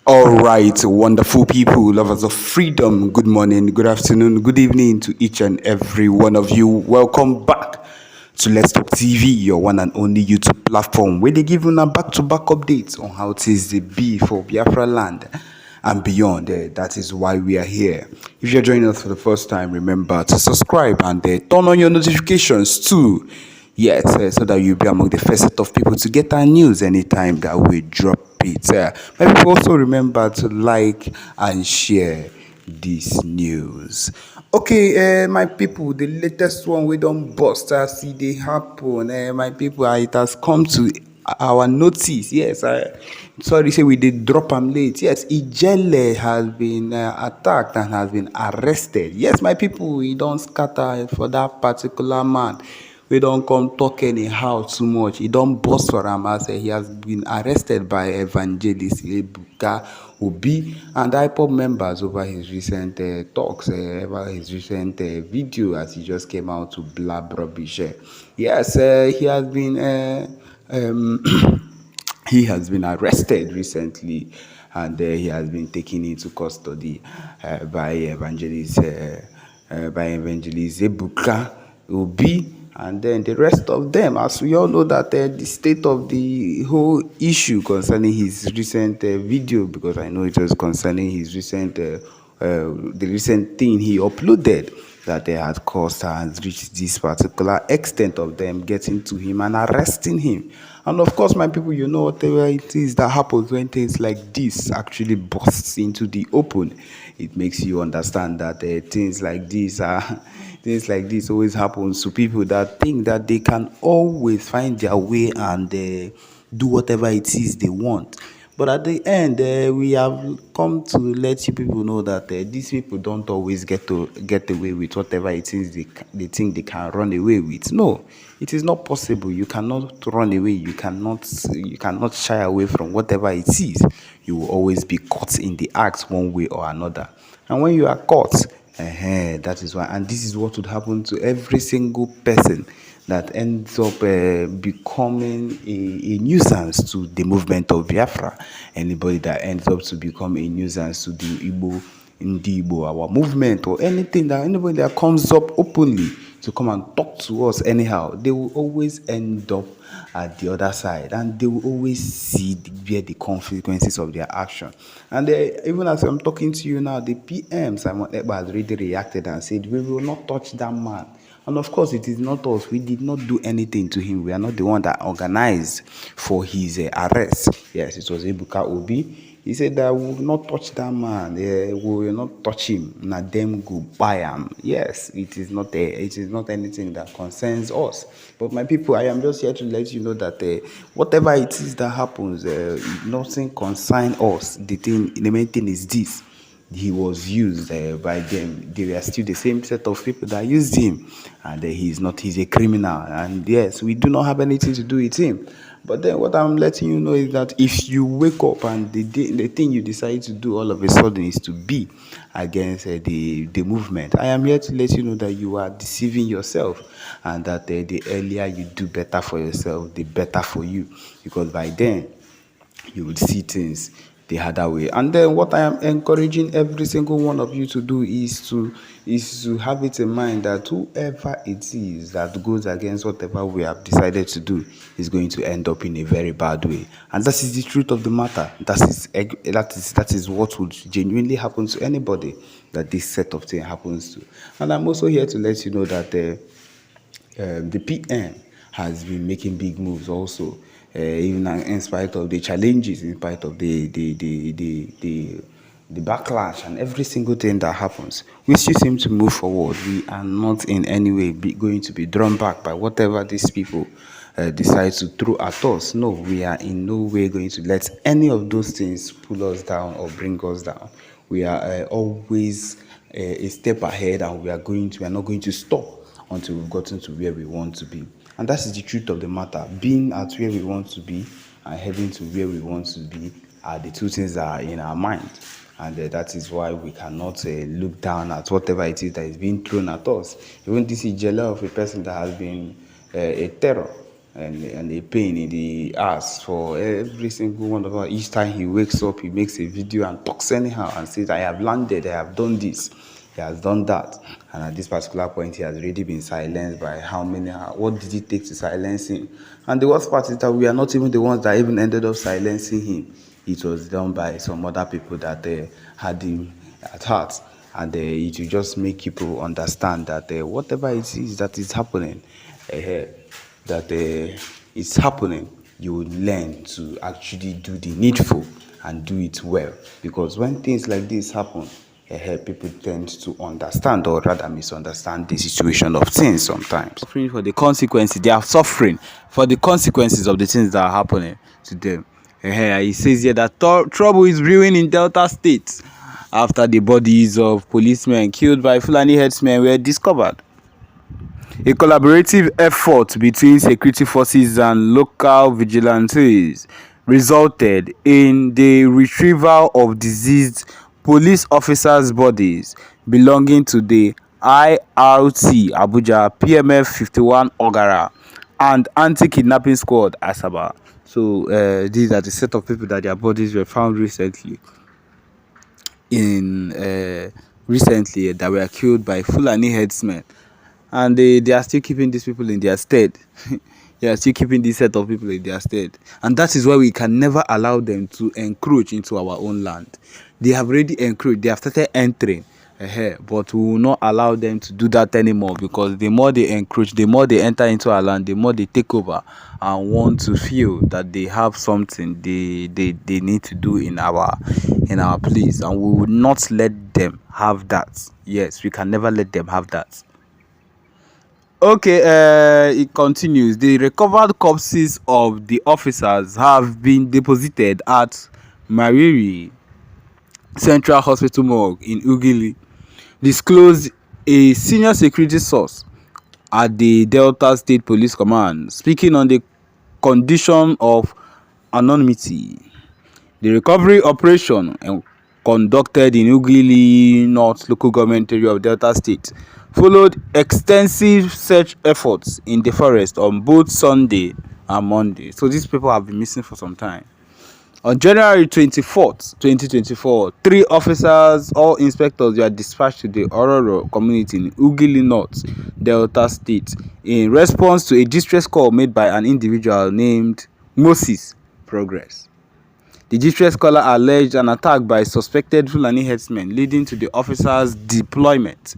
All right, wonderful people, lovers of freedom. Good morning, good afternoon, good evening to each and every one of you. Welcome back to Let's Talk TV, your one and only YouTube platform, where they give you a back-to-back updates on how it is the be for Biafra land and beyond. That is why we are here. If you're joining us for the first time, remember to subscribe and turn on your notifications too. Yes, so that you'll be among the first set of people to get our news anytime that we drop it. But people also remember to like and share this news. Okay, my people, the latest one we don't bust as see they happen. My people, it has come to our notice. Yes, sorry, say we did drop am late. Yes, Ijele has been attacked and has been arrested. Yes, my people, we don't scatter for that particular man. We don't come talk anyhow too much. He don't bust for am as he has been arrested by evangelist Ebuka Obi and IPOB members over his recent talks, over his recent video as he just came out to blab rubbish. Yes, he has been um, he has been arrested recently and he has been taken into custody by evangelist Ebuka Obi and then the rest of them, as we all know that the state of the whole issue concerning his recent video, because I know it was concerning his recent the recent thing he uploaded that they had caused and reached this particular extent of them getting to him and arresting him. And of course, my people, you know whatever it is that happens when things like this actually bursts into the open. It makes you understand that things like this are things like this always happens to people that think that they can always find their way and do whatever it is they want. But at the end, we have come to let you people know that these people don't always get away with whatever it is they think they can run away with. No, it is not possible. You cannot run away. You cannot shy away from whatever it is. You will always be caught in the act one way or another. And when you are caught, that is why. And this is what would happen to every single person that ends up becoming a nuisance to the movement of Biafra. Anybody that ends up to become a nuisance to the Igbo, our movement, or anything that anybody that comes up openly to come and talk to us anyhow, they will always end up at the other side and they will always see bear the consequences of their action. And even as I'm talking to you now, the PM Simon Ekpa has already reacted and said, we will not touch that man. And of course, it is not us. We did not do anything to him. We are not the one that organized for his arrest. Yes, it was Ebuka Obi. He said that we will not touch that man. We will not touch him. Na them go buy him. Yes, it is not anything that concerns us. But my people, I am just here to let you know that whatever it is that happens, nothing concerns us. The main thing is this: he was used by them. They were still the same set of people that used him, and he's a criminal. And yes, we do not have anything to do with him. But then what I'm letting you know is that if you wake up and the thing you decide to do all of a sudden is to be against the movement, I am here to let you know that you are deceiving yourself, and that the earlier you do better for yourself, the better for you, because by then you will see things the other way. And then what I am encouraging every single one of you to do is to have it in mind that whoever it is that goes against whatever we have decided to do is going to end up in a very bad way. And that is the truth of the matter. That is what would genuinely happen to anybody that this set of thing happens to. And I'm also here to let you know that the PM has been making big moves also, even in spite of the challenges, in spite of the backlash and every single thing that happens. We still seem to move forward. We are not in any way going to be drawn back by whatever these people decide to throw at us. No, we are in no way going to let any of those things pull us down or bring us down. We are always a step ahead, and we are not going to stop until we've gotten to where we want to be. And that is the truth of the matter. Being at where we want to be and heading to where we want to be are the two things that are in our mind. And that is why we cannot look down at whatever it is that is being thrown at us. Even this Ijele of a person that has been a terror and a pain in the ass for every single one of us. Each time he wakes up, he makes a video and talks anyhow and says, I have landed, I have done this, he has done that. And at this particular point, he has already been silenced by how many, what did it take to silence him? And the worst part is that we are not even the ones that even ended up silencing him. It was done by some other people that had him at heart. And it will just make people understand that whatever it is that is happening, that it's happening, you will learn to actually do the needful and do it well. Because when things like this happen, people tend to understand or rather misunderstand the situation of things sometimes. Suffering for the consequences, they are suffering for the consequences of the things that are happening to them. He says here that trouble is brewing in Delta State after the bodies of policemen killed by Fulani herdsmen were discovered. A collaborative effort between security forces and local vigilantes resulted in the retrieval of deceased police officers' bodies belonging to the IRT Abuja, PMF 51 Ogara, and Anti-Kidnapping Squad Asaba. So these are the set of people that their bodies were found recently that were killed by Fulani herdsmen, and they are still keeping these people in their stead. They are still keeping this set of people in their stead, and that is why we can never allow them to encroach into our own land. They have already encroached, they have started entering, but we will not allow them to do that anymore, because the more they encroach, the more they enter into our land, the more they take over and want to feel that they have something they need to do in our place, and we will not let them have that. Yes, we can never let them have that. Okay, it continues. The recovered corpses of the officers have been deposited at Mariri Central Hospital morgue in Ugili, disclosed a senior security source at the Delta State Police Command, speaking on the condition of anonymity. The recovery operation conducted in Ugili North local government area of Delta State followed extensive search efforts in the forest on both Sunday and Monday. So these people have been missing for some time. On January 24th, 2024, 3 officers, all inspectors, were dispatched to the Ororo community in Ugili North, Delta State, in response to a distress call made by an individual named Moses Progress. The distress caller alleged an attack by suspected Fulani herdsmen, leading to the officers' deployment.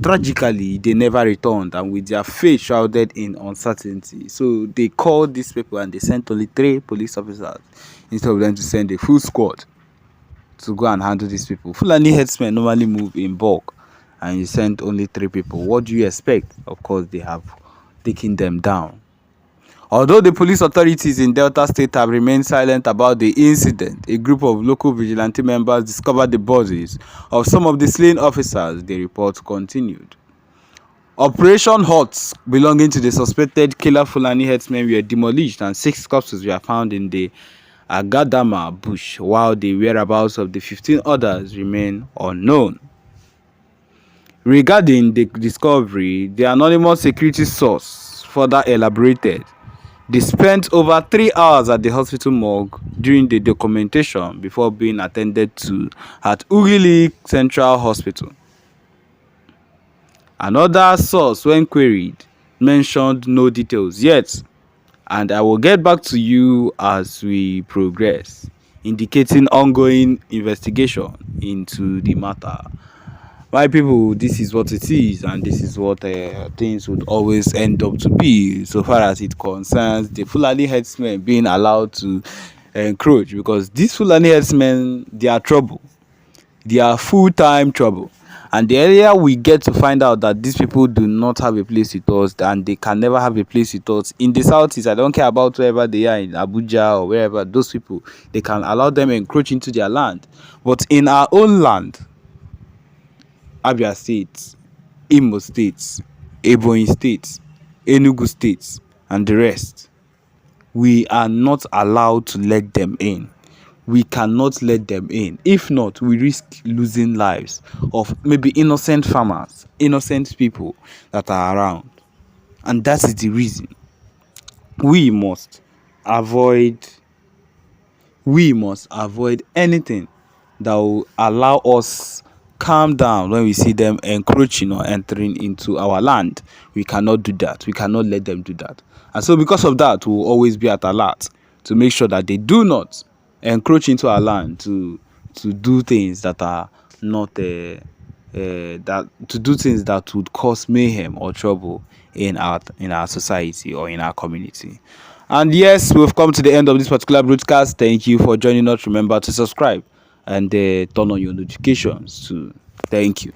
Tragically, they never returned, and with their fate shrouded in uncertainty. So they called these people and they sent only 3 police officers instead of them to send a full squad to go and handle these people. Fulani herdsmen normally move in bulk, and you sent only 3 people. What do you expect? Of course, they have taken them down. Although the police authorities in Delta State have remained silent about the incident, a group of local vigilante members discovered the bodies of some of the slain officers. The report continued. Operation Huts belonging to the suspected killer Fulani herdsmen were demolished, and 6 corpses were found in the Agadama bush, while the whereabouts of the 15 others remain unknown. Regarding the discovery, the anonymous security source further elaborated. They spent over 3 hours at the hospital morgue during the documentation before being attended to at Ugili Central Hospital. Another source, when queried, mentioned no details yet, and I will get back to you as we progress, indicating ongoing investigation into the matter. My people, this is what it is, and this is what things would always end up to be, so far as it concerns the Fulani herdsmen being allowed to encroach, because these Fulani herdsmen, they are trouble. They are full-time trouble. And the earlier we get to find out that these people do not have a place with us, and they can never have a place with us in the southeast, I don't care about wherever they are, in Abuja or wherever, those people, they can allow them encroach into their land. But in our own land, Abia State, Imo State, Ebonyi State, Enugu State, and the rest, we are not allowed to let them in. We cannot let them in. If not, we risk losing lives of maybe innocent farmers, innocent people that are around. And that is the reason. we must avoid we must avoid anything that will allow us calm down when we see them encroaching or entering into our land. We cannot do that. We cannot let them do that. And so because of that, we'll always be at alert to make sure that they do not encroach into our land to do things that are not that to do things that would cause mayhem or trouble in our society or in our community. And yes, we've come to the end of this particular broadcast. Thank you for joining us. Remember to subscribe and turn on your notifications too. Thank you.